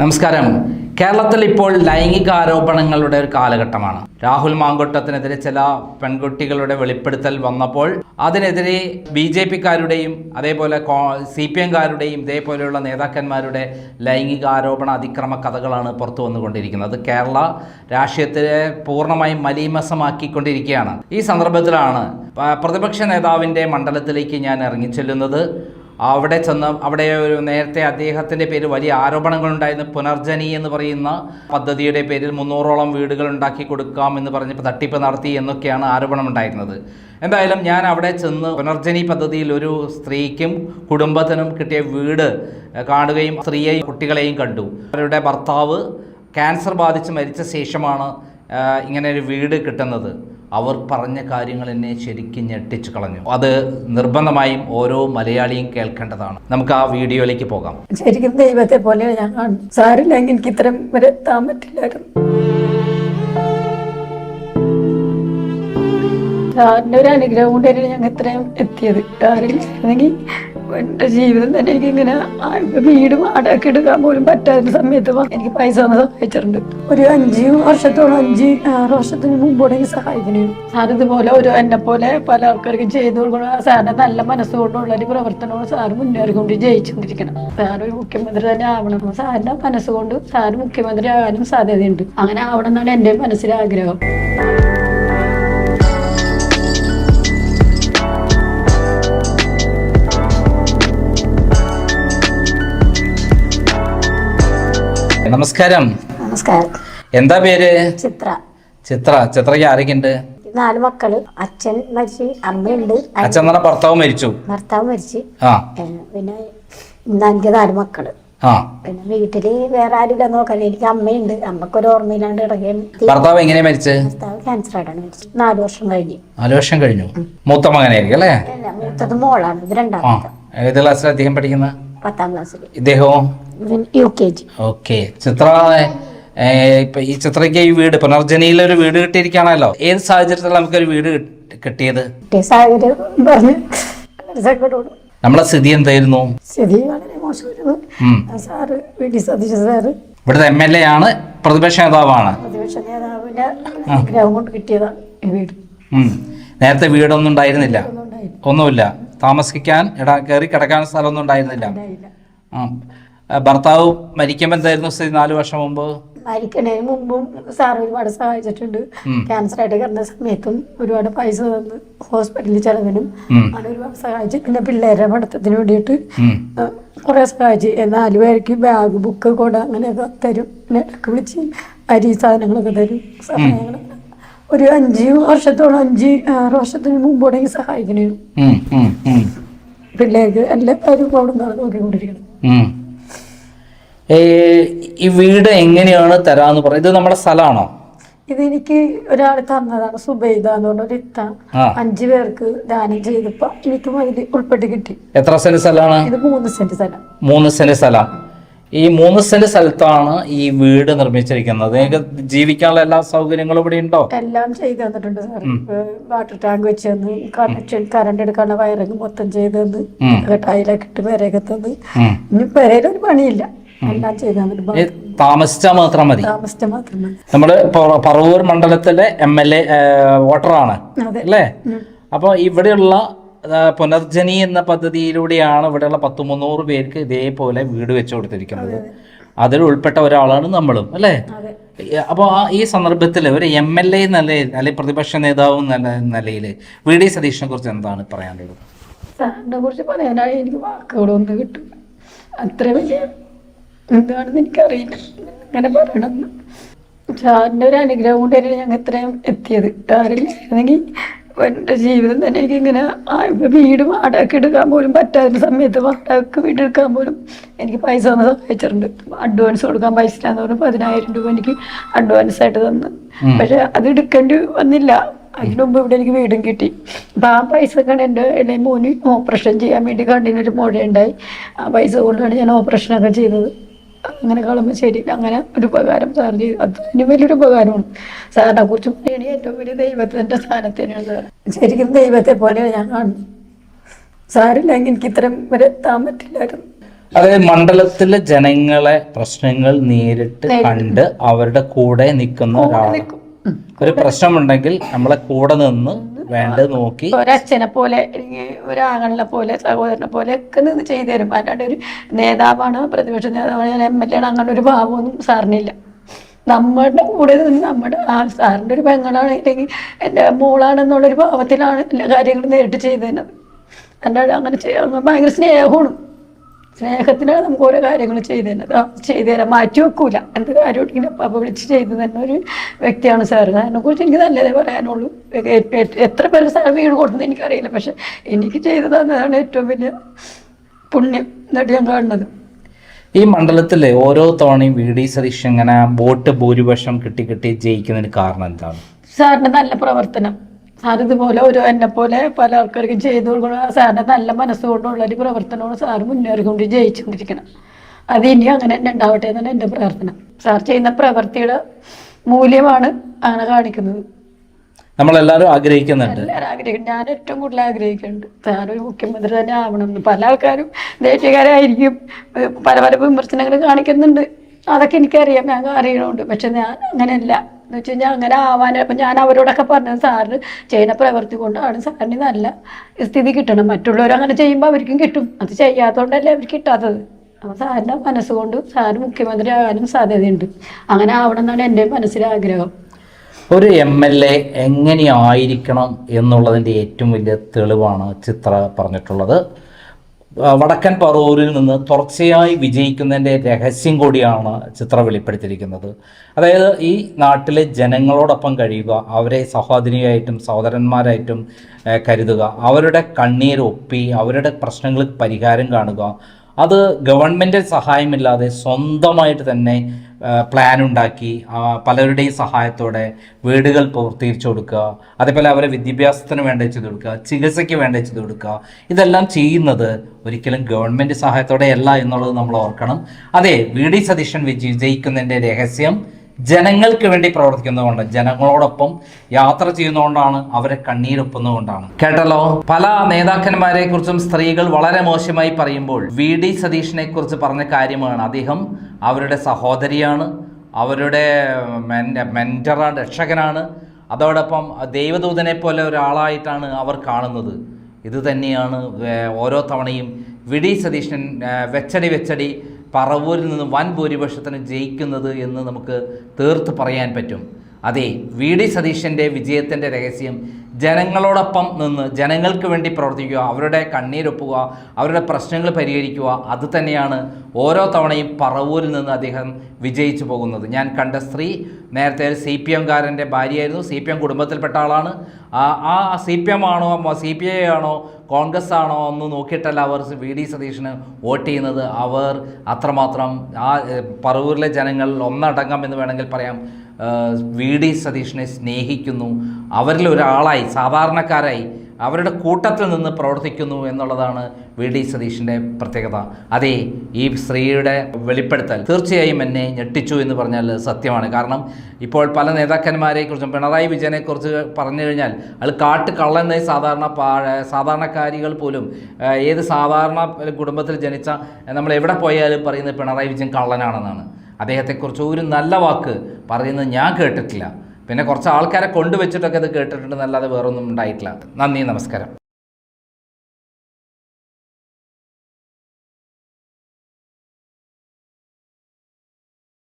നമസ്കാരം. കേരളത്തിൽ ഇപ്പോൾ ലൈംഗിക ആരോപണങ്ങളുടെ ഒരു കാലഘട്ടമാണ്. രാഹുൽ മാങ്കൂട്ടത്തിനെതിരെ ചില പെൺകുട്ടികളുടെ വെളിപ്പെടുത്തൽ വന്നപ്പോൾ അതിനെതിരെ BJP-കാരുടെയും അതേപോലെ CPM-കാരുടെയും ഇതേപോലെയുള്ള നേതാക്കന്മാരുടെ ലൈംഗിക ആരോപണ അതിക്രമ കഥകളാണ് പുറത്തു വന്നുകൊണ്ടിരിക്കുന്നത്. കേരള രാഷ്ട്രീയത്തെ പൂർണ്ണമായും മലീമസമാക്കിക്കൊണ്ടിരിക്കുകയാണ്. ഈ സന്ദർഭത്തിലാണ് പ്രതിപക്ഷ നേതാവിൻ്റെ മണ്ഡലത്തിലേക്ക് ഞാൻ ഇറങ്ങിച്ചെല്ലുന്നത്. അവിടെ ചെന്ന് അവിടെ ഒരു നേരത്തെ അദ്ദേഹത്തിൻ്റെ പേരിൽ വലിയ ആരോപണങ്ങളുണ്ടായിരുന്നു. പുനർജനി എന്ന് പറയുന്ന പദ്ധതിയുടെ പേരിൽ 300ഓളം വീടുകൾ ഉണ്ടാക്കി കൊടുക്കാം എന്ന് പറഞ്ഞപ്പോൾ തട്ടിപ്പ് നടത്തി എന്നൊക്കെയാണ് ആരോപണമുണ്ടായിരുന്നത്. എന്തായാലും ഞാൻ അവിടെ ചെന്ന് പുനർജനി പദ്ധതിയിൽ ഒരു സ്ത്രീക്കും കുടുംബത്തിനും കിട്ടിയ വീട് കാണുകയും സ്ത്രീയെയും കുട്ടികളെയും കണ്ടു. അവരുടെ ഭർത്താവ് ക്യാൻസർ ബാധിച്ച് മരിച്ച ശേഷമാണ് ഇങ്ങനെ ഒരു വീട് കിട്ടുന്നത്. അവർ പറഞ്ഞ കാര്യങ്ങൾ എന്നെ ശരിക്കും ഞെട്ടിച്ചു കളഞ്ഞു. അത് നിർബന്ധമായും ഓരോ മലയാളിയും കേൾക്കേണ്ടതാണ്. നമുക്ക് ആ വീഡിയോയിലേക്ക് പോകാം. ശരിക്കും ദൈവത്തെ പോലെ ഞാൻ കാണുന്നു. സാരില്ലെങ്കിൽ എനിക്ക് ഇത്രയും വരെ എത്താൻ പറ്റില്ലായിരുന്നു. സാറിന്റെ ഒരു അനുഗ്രഹം കൊണ്ടായിരുന്നു ഞങ്ങൾ ഇത്രയും എത്തിയത്. സാറില്ലെങ്കിൽ എൻ്റെ ജീവിതം തന്നെ എനിക്ക് ഇങ്ങനെ വീട് വാടക എടുക്കാൻ പോലും പറ്റാത്ത സമയത്ത് എനിക്ക് പൈസ ഒന്ന് സഹായിച്ചിട്ടുണ്ട്. ഒരു 5 വർഷത്തോളം 5-6 വർഷത്തിന് മുമ്പോടെ എനിക്ക് സഹായിക്കുന്നു. സാർ ഇതുപോലെ എന്നെ പോലെ പല ആൾക്കാർക്കും ചെയ്തു കൊടുക്കണം. സാറിന്റെ നല്ല മനസ്സുകൊണ്ടുള്ള ഒരു പ്രവർത്തനവും സാറ് മുന്നേറിക്കൊണ്ട് ജയിച്ചുകൊണ്ടിരിക്കണം. സാർ ഒരു മുഖ്യമന്ത്രി തന്നെ ആവണം. സാറിന്റെ മനസ്സുകൊണ്ട് സാറ് മുഖ്യമന്ത്രി ആകാനും സാധ്യതയുണ്ട്. അങ്ങനെ ആവണം എന്നാണ് എൻ്റെ മനസ്സിലെ ആഗ്രഹം. നമസ്കാരം. നമസ്കാരം. എന്താ പേര്? ചിത്ര. ചിത്രയ്ക്ക് ആരൊക്കെയുണ്ട്? 4 മക്കള്. അച്ഛൻ മരിച്ചു, അമ്മയുണ്ട്. അച്ഛൻ ഭർത്താവ് മരിച്ചു. പിന്നെ എനിക്ക് 4 മക്കള്. പിന്നെ വീട്ടില് വേറെ ആരുമില്ല നോക്കാൻ. എനിക്ക് അമ്മയുണ്ട്. അമ്മക്കൊരു ഓർമ്മയില്ലാണ്ട് ഇടയ്ക്കും. ഭർത്താവ് എങ്ങനെയാ മരിച്ചത്? ഭർത്താവ് ക്യാൻസർ ആയിട്ടാണ് മരിച്ചത്. 4 വർഷം കഴിഞ്ഞു. 4 വർഷം കഴിഞ്ഞു. മൂത്ത മകനായിരിക്കും അല്ലേ? മൂത്തത് മോളാണ്. ഇത് രണ്ടാമത്തെ. ഏത് ക്ലാസ്സിൽ അദ്ദേഹം പഠിക്കുന്നത്? 10ാം ക്ലാസ്സിൽ. ഇദ്ദേഹമോ? UKG. ഓക്കെ. ഈ ചിത്രയ്ക്ക് ഈ വീട് പുനർജനിയിലൊരു വീട് കിട്ടിയിരിക്കുകയാണല്ലോ. ഏത് സാഹചര്യത്തിൽ നമുക്കൊരു വീട് കിട്ടിയത്? നമ്മളെ സ്ഥിതി എന്തായിരുന്നു? സ്ഥിതി വളരെ മോശമായിരുന്നു. സാറ് സാറ് ഇവിടുത്തെ MLA ആണ്, പ്രതിപക്ഷ നേതാവാണ്. പ്രതിപക്ഷ നേതാവിന്റെ ആഗ്രഹം കൊണ്ട് കിട്ടിയതാണ് ഈ വീട്. നേരത്തെ വീടൊന്നും ഉണ്ടായിരുന്നില്ല, ഒന്നുമില്ല. താമസിക്കാൻ കയറി കിടക്കാൻ സ്ഥലമൊന്നും ഉണ്ടായിരുന്നില്ല. ഭർത്താവ് മരിക്കുമ്പോൾ എന്തായിരുന്നു സ്ഥിതി? 4 വർഷം മുമ്പ് മരിക്കണതിന് മുമ്പും സാർ ഒരുപാട് സഹായിച്ചിട്ടുണ്ട്. ക്യാൻസർ ആയിട്ട് കിടന്ന സമയത്തും ഒരുപാട് പൈസ തന്ന് ഹോസ്പിറ്റലിൽ ചെലവിനും അങ്ങനെ ഒരുപാട് സഹായിച്ചു. പിന്നെ പിള്ളേരുടെ പഠിത്തത്തിന് വേണ്ടിയിട്ട് കുറെ സഹായിച്ചു. 4 പേർക്ക് ബാഗ്, ബുക്ക്, കൊട അങ്ങനെയൊക്കെ തരും. പിന്നെ ഇടയ്ക്ക് വിളിച്ച് അരി സാധനങ്ങളൊക്കെ തരും. സഹായങ്ങൾ ഒരു 5 വർഷത്തോളം 5-6 വർഷത്തിന് മുമ്പോടെ സഹായിക്കണേ. പിള്ളേർക്ക് എല്ലാ കാര്യവും അവിടെ നിന്നാണ് നോക്കിക്കൊണ്ടിരിക്കണം. ഈ വീട് എങ്ങനെയാണ് തരാന്ന് പറയുന്നത്? ഇത് നമ്മുടെ സ്ഥലമാണോ? ഇതെനിക്ക് ഒരാൾ തന്നതാണ്. സുബൈദ എന്ന് പറഞ്ഞൊരു ഇത്ത 5 പേർക്ക് ദാനം ചെയ്തപ്പോ എനിക്കും അതിൽ ഉൾപ്പെട്ട് കിട്ടി. എത്ര സെന്റ് സ്ഥലമാണ് ഇത്? 3 സെന്റ് സ്ഥലം. 3 സെന്റ് സ്ഥലം. ഈ 3 സെന്റ് സ്ഥലത്താണ് ഈ വീട് നിർമ്മിച്ചിരിക്കുന്നത്. നിങ്ങൾക്ക് ജീവിക്കാനുള്ള എല്ലാ സൗകര്യങ്ങളും ഇവിടെ ഉണ്ടോ? എല്ലാം ചെയ്തു തന്നിട്ടുണ്ട് സാർ. വാട്ടർ ടാങ്ക് വെച്ച് തന്ന്, കണക്ഷൻ, കറണ്ട് എടുക്കാനുള്ള വയറിങ് മൊത്തം ചെയ്ത് തന്ന്, ടൈലൊക്കെ ഇട്ട് പെരയൊക്കെ തന്ന്. ഇനി പെരയിലൊരു പണിയില്ല, എല്ലാം ചെയ്തു തന്നിട്ട്. താമസിച്ചാൽ മാത്രം മതി. നമ്മള് പറവൂർ മണ്ഡലത്തിലെ MLA വോട്ടറാണ് അല്ലേ? അപ്പൊ ഇവിടെയുള്ള പുനർജനി എന്ന പദ്ധതിയിലൂടെയാണ് ഇവിടെയുള്ള 300 പേർക്ക് ഇതേപോലെ വീട് വെച്ചു കൊടുത്തിരിക്കുന്നത്. അതിൽ ഉൾപ്പെട്ട ഒരാളാണ് നമ്മളും അല്ലേ? അപ്പോൾ ഈ സന്ദർഭത്തിൽ ഒരു MLA നിലയിൽ അല്ലെങ്കിൽ പ്രതിപക്ഷ നേതാവ് നിലയിൽ VD സതീഷിനെ കുറിച്ച് എന്താണ് പറയാനുള്ളത്? സാറിനെ കുറിച്ച് പറയാനായി എനിക്ക് വാക്കുകളൊന്നും കിട്ടും. അത്ര വലിയ എന്താണെന്ന് എനിക്കറിയില്ല അങ്ങനെ പറയണമെന്ന്. സാറിൻ്റെ ഒരു അനുഗ്രഹം കൊണ്ടായിരുന്നു ഞങ്ങൾ ഇത്രയും എത്തിയത്. സാറില്ലെങ്കിൽ എൻ്റെ ജീവിതം തന്നെ എനിക്ക് ഇങ്ങനെ വീട് വാടക എടുക്കാൻ പോലും പറ്റാത്ത സമയത്ത് വാടകക്ക് വീട് എടുക്കാൻ പോലും എനിക്ക് പൈസ ഒന്ന് സഹായിച്ചിട്ടുണ്ട്. അഡ്വാൻസ് കൊടുക്കാൻ പൈസ ഇല്ലാന്ന് പറഞ്ഞു 10,000 രൂപ എനിക്ക് അഡ്വാൻസ് ആയിട്ട് തന്നു. പക്ഷെ അത് എടുക്കേണ്ടി വന്നില്ല. അതിന് മുമ്പ് ഇവിടെ എനിക്ക് വീടും കിട്ടി. അപ്പം ആ പൈസ കൊണ്ട് എൻ്റെ ഇളയ മോന് ഓപ്പറേഷൻ ചെയ്യാൻ വേണ്ടി കണ്ണിനൊരു മുഴയുണ്ടായി. ആ പൈസ കൊണ്ടാണ് ഞാൻ ഓപ്പറേഷനൊക്കെ ചെയ്തത്. അങ്ങനെ കളമശ്ശേരി അങ്ങനെ ഒരു ഉപകാരം സാർ ചെയ്തു. അതിന് വലിയൊരു ഉപകാരമാണ്. സാറിനെ കുറിച്ച് പറയുകയാണെങ്കിൽ ഏറ്റവും വലിയ ദൈവത്തിൻ്റെ സ്ഥാനത്ത് തന്നെയാണ് സാർ. ശരിക്കും ദൈവത്തെ പോലെ ഞാൻ കാണുന്നു. സാറില്ലെങ്കിൽ എനിക്ക് ഇത്രയും വരെ എത്താൻ പറ്റില്ലായിരുന്നു. അതായത് മണ്ഡലത്തിലെ ജനങ്ങളെ പ്രശ്നങ്ങൾ നേരിട്ട് കണ്ട് അവരുടെ കൂടെ നിൽക്കുന്ന ഒരാൾ. ഒരു പ്രശ്നമുണ്ടെങ്കിൽ നമ്മളെ കൂടെ നിന്ന് വേണ്ടത് നോക്കി ഒരച്ഛനെ പോലെ ഒരാങ്ങളെ പോലെ സഹോദരനെ പോലെ ഒക്കെ നിന്ന് ചെയ്തു തരും. അല്ലാണ്ട് ഒരു നേതാവാണ്, പ്രതിപക്ഷ നേതാവാണ്, MLA ആണ്, അങ്ങനെ ഒരു ഭാവമൊന്നും സാറിനില്ല. നമ്മുടെ കൂടെ നിന്ന് നമ്മുടെ സാറിൻ്റെ ഒരു പെങ്ങളാണ്, അല്ലെങ്കിൽ എൻ്റെ മോളാണെന്നുള്ളൊരു ഭാവത്തിലാണ് എല്ലാ കാര്യങ്ങളും നേരിട്ട് ചെയ്തു തന്നത്. അല്ലാണ്ട് അങ്ങനെ ഭയങ്കര സ്നേഹമാണ്. സ്നേഹത്തിനാണ് നമുക്ക് ഓരോ കാര്യങ്ങൾ ചെയ്തു തരുന്നത്. ചെയ്തു തരാൻ മാറ്റി വെക്കൂല. എന്ത് കാര്യം അപ്പം വിളിച്ച് ചെയ്തു തന്നെ ഒരു വ്യക്തിയാണ് സാർ. അതിനെക്കുറിച്ച് എനിക്ക് നല്ലതേ പറയാനുള്ളൂ. എത്ര പേര് സാർ വീട് കൊടുക്കുന്നത് എനിക്കറിയില്ല, പക്ഷെ എനിക്ക് ചെയ്തു തന്നതാണ് ഏറ്റവും വലിയ പുണ്യം എന്നിട്ട് ഞാൻ കാണുന്നത്. ഈ മണ്ഡലത്തിലെ ഓരോ തവണയും VD സതീഷ് ഇങ്ങനെ വോട്ട് ഭൂരിപക്ഷം കിട്ടി ജയിക്കുന്നതിന് കാരണം എന്താണ്? സാറിൻ്റെ നല്ല പ്രവർത്തനം. സാർ ഇതുപോലെ എന്നെ പോലെ പല ആൾക്കാർക്കും ചെയ്തു കൊടുക്കണം. സാറിൻ്റെ നല്ല മനസ്സുകൊണ്ടുള്ളൊരു പ്രവർത്തനമാണ് സാർ മുന്നേറിക്കൊണ്ട് ജയിച്ചുകൊണ്ടിരിക്കണം. അത് ഇനി അങ്ങനെ തന്നെ ഉണ്ടാവട്ടെ എന്നാണ് എൻ്റെ പ്രാർത്ഥന. സാർ ചെയ്യുന്ന പ്രവൃത്തിയുടെ മൂല്യമാണ് അങ്ങനെ കാണിക്കുന്നത്. നമ്മളെല്ലാവരും ആഗ്രഹിക്കുന്നുണ്ട്. എല്ലാവരും ആഗ്രഹിക്കും. ഞാൻ ഏറ്റവും കൂടുതൽ ആഗ്രഹിക്കുന്നുണ്ട് സാർ ഒരു മുഖ്യമന്ത്രി തന്നെ ആവണമെന്ന്. പല ആൾക്കാരും ദേശീയക്കാരായിരിക്കും പല വിമർശനങ്ങൾ കാണിക്കുന്നുണ്ട്. അതൊക്കെ എനിക്കറിയാം, ഞാൻ അറിയണമുണ്ട്. പക്ഷെ ഞാൻ അങ്ങനെയല്ല എന്ന് വെച്ച് കഴിഞ്ഞാൽ അങ്ങനെ ആവാൻ. അപ്പം ഞാൻ അവരോടൊക്കെ പറഞ്ഞത് സാറിന് ചെയ്യുന്ന പ്രവൃത്തി കൊണ്ടാണ് സാറിന് നല്ല സ്ഥിതി കിട്ടണം. മറ്റുള്ളവർ അങ്ങനെ ചെയ്യുമ്പോൾ അവർക്കും കിട്ടും. അത് ചെയ്യാത്തതുകൊണ്ടല്ലേ അവർക്ക് കിട്ടാത്തത്. അപ്പോൾ സാറിൻ്റെ മനസ്സുകൊണ്ട് സാറ് മുഖ്യമന്ത്രി ആകാനും സാധ്യതയുണ്ട്. അങ്ങനെ ആവണം എന്നാണ് എൻ്റെ മനസ്സിലെ ആഗ്രഹം. ഒരു MLA എങ്ങനെയായിരിക്കണം എന്നുള്ളതിൻ്റെ ഏറ്റവും വലിയ തെളിവാണ് ചിത്ര പറഞ്ഞിട്ടുള്ളത്. വടക്കൻ പറവൂരിൽ നിന്ന് തുടർച്ചയായി വിജയിക്കുന്നതിൻ്റെ രഹസ്യം കൂടിയാണ് ചിത്ര വെളിപ്പെടുത്തിയിരിക്കുന്നത്. അതായത് ഈ നാട്ടിലെ ജനങ്ങളോടൊപ്പം കഴിയുക, അവരെ സഹോദരിയായിട്ടും സഹോദരന്മാരായിട്ടും കരുതുക, അവരുടെ കണ്ണീരൊപ്പി അവരുടെ പ്രശ്നങ്ങൾക്ക് പരിഹാരം കാണുക, അത് ഗവൺമെൻറ് സഹായമില്ലാതെ സ്വന്തമായിട്ട് തന്നെ പ്ലാൻ ഉണ്ടാക്കി പലരുടെയും സഹായത്തോടെ വീടുകൾ പൂർത്തീകരിച്ചു കൊടുക്കുക, അതേപോലെ അവരെ വിദ്യാഭ്യാസത്തിന് വേണ്ടി ചെയ്ത് കൊടുക്കുക, ചികിത്സയ്ക്ക് വേണ്ടി ചെയ്ത് കൊടുക്കുക, ഇതെല്ലാം ചെയ്യുന്നത് ഒരിക്കലും ഗവൺമെൻറ് സഹായത്തോടെ അല്ല എന്നുള്ളത് നമ്മൾ ഓർക്കണം. അതെ, VD സതീശൻ വിജയിക്കുന്നതിൻ്റെ രഹസ്യം ജനങ്ങൾക്ക് വേണ്ടി പ്രവർത്തിക്കുന്നതുകൊണ്ട്, ജനങ്ങളോടൊപ്പം യാത്ര ചെയ്യുന്നതുകൊണ്ടാണ്, അവരെ കണ്ണീരൊപ്പുന്നതുകൊണ്ടാണ്. കേട്ടല്ലോ, പല നേതാക്കന്മാരെ കുറിച്ചും സ്ത്രീകൾ വളരെ മോശമായി പറയുമ്പോൾ VD സതീഷിനെ കുറിച്ച് പറഞ്ഞ കാര്യമാണ്. അദ്ദേഹം അവരുടെ സഹോദരിയാണ്, അവരുടെ മെന്ററാണ്, രക്ഷകനാണ്, അതോടൊപ്പം ദൈവദൂതനെ പോലെ ഒരാളായിട്ടാണ് അവർ കാണുന്നത്. ഇത് തന്നെയാണ് ഓരോ തവണയും VD സതീശൻ വെച്ചടി പറവൂരിൽ നിന്ന് വൻ ഭൂരിപക്ഷത്തിന് ജയിക്കുന്നത് എന്ന് നമുക്ക് തീർത്ത് പറയാൻ പറ്റും. അതെ, VD സതീശൻ്റെ വിജയത്തിൻ്റെ രഹസ്യം ജനങ്ങളോടൊപ്പം നിന്ന് ജനങ്ങൾക്ക് വേണ്ടി പ്രവർത്തിക്കുക, അവരുടെ കണ്ണീരൊപ്പുക, അവരുടെ പ്രശ്നങ്ങൾ പരിഹരിക്കുക, അത് തന്നെയാണ് ഓരോ തവണയും പറവൂരിൽ നിന്ന് അദ്ദേഹം വിജയിച്ചു പോകുന്നത്. ഞാൻ കണ്ട സ്ത്രീ നേരത്തെ ഒരു CPM-കാരൻ്റെ ഭാര്യയായിരുന്നു, CPM കുടുംബത്തിൽപ്പെട്ട ആളാണ്. ആ CPM ആണോ CPI ആണോ കോൺഗ്രസ് ആണോ എന്ന് നോക്കിയിട്ടല്ല അവർ VD സതീഷിന് വോട്ട് ചെയ്യുന്നത്. അവർ അത്രമാത്രം ആ പറവൂരിലെ ജനങ്ങൾ ഒന്നടങ്കം എന്ന് വേണമെങ്കിൽ പറയാം VD സതീഷിനെ സ്നേഹിക്കുന്നു, അവരിൽ ഒരാളായി സാധാരണക്കാരായി അവരുടെ കൂട്ടത്തിൽ നിന്ന് പ്രവർത്തിക്കുന്നു എന്നുള്ളതാണ് VD സതീഷിൻ്റെ പ്രത്യേകത. അതെ, ഈ സ്ത്രീയുടെ വെളിപ്പെടുത്തൽ തീർച്ചയായും എന്നെ ഞെട്ടിച്ചു എന്ന് പറഞ്ഞാൽ സത്യമാണ്. കാരണം ഇപ്പോൾ പല നേതാക്കന്മാരെക്കുറിച്ചും പിണറായി വിജയനെക്കുറിച്ച് പറഞ്ഞു കഴിഞ്ഞാൽ അത് കാട്ടുകള്ളെന്ന് സാധാരണക്കാരികൾ പോലും, ഏത് സാധാരണ കുടുംബത്തിൽ ജനിച്ച നമ്മൾ എവിടെ പോയാലും പറയുന്നത് പിണറായി വിജയൻ കള്ളനാണെന്നാണ്. അദ്ദേഹത്തെക്കുറിച്ച് ഒരു നല്ല വാക്ക് പറയുന്നത് ഞാൻ കേട്ടിട്ടില്ല. പിന്നെ കുറച്ച് ആൾക്കാരെ കൊണ്ടുവച്ചിട്ടൊക്കെ അത് കേട്ടിട്ടുണ്ടെന്നല്ലാതെ വേറൊന്നും ഉണ്ടായിട്ടില്ല. നന്ദി, നമസ്കാരം.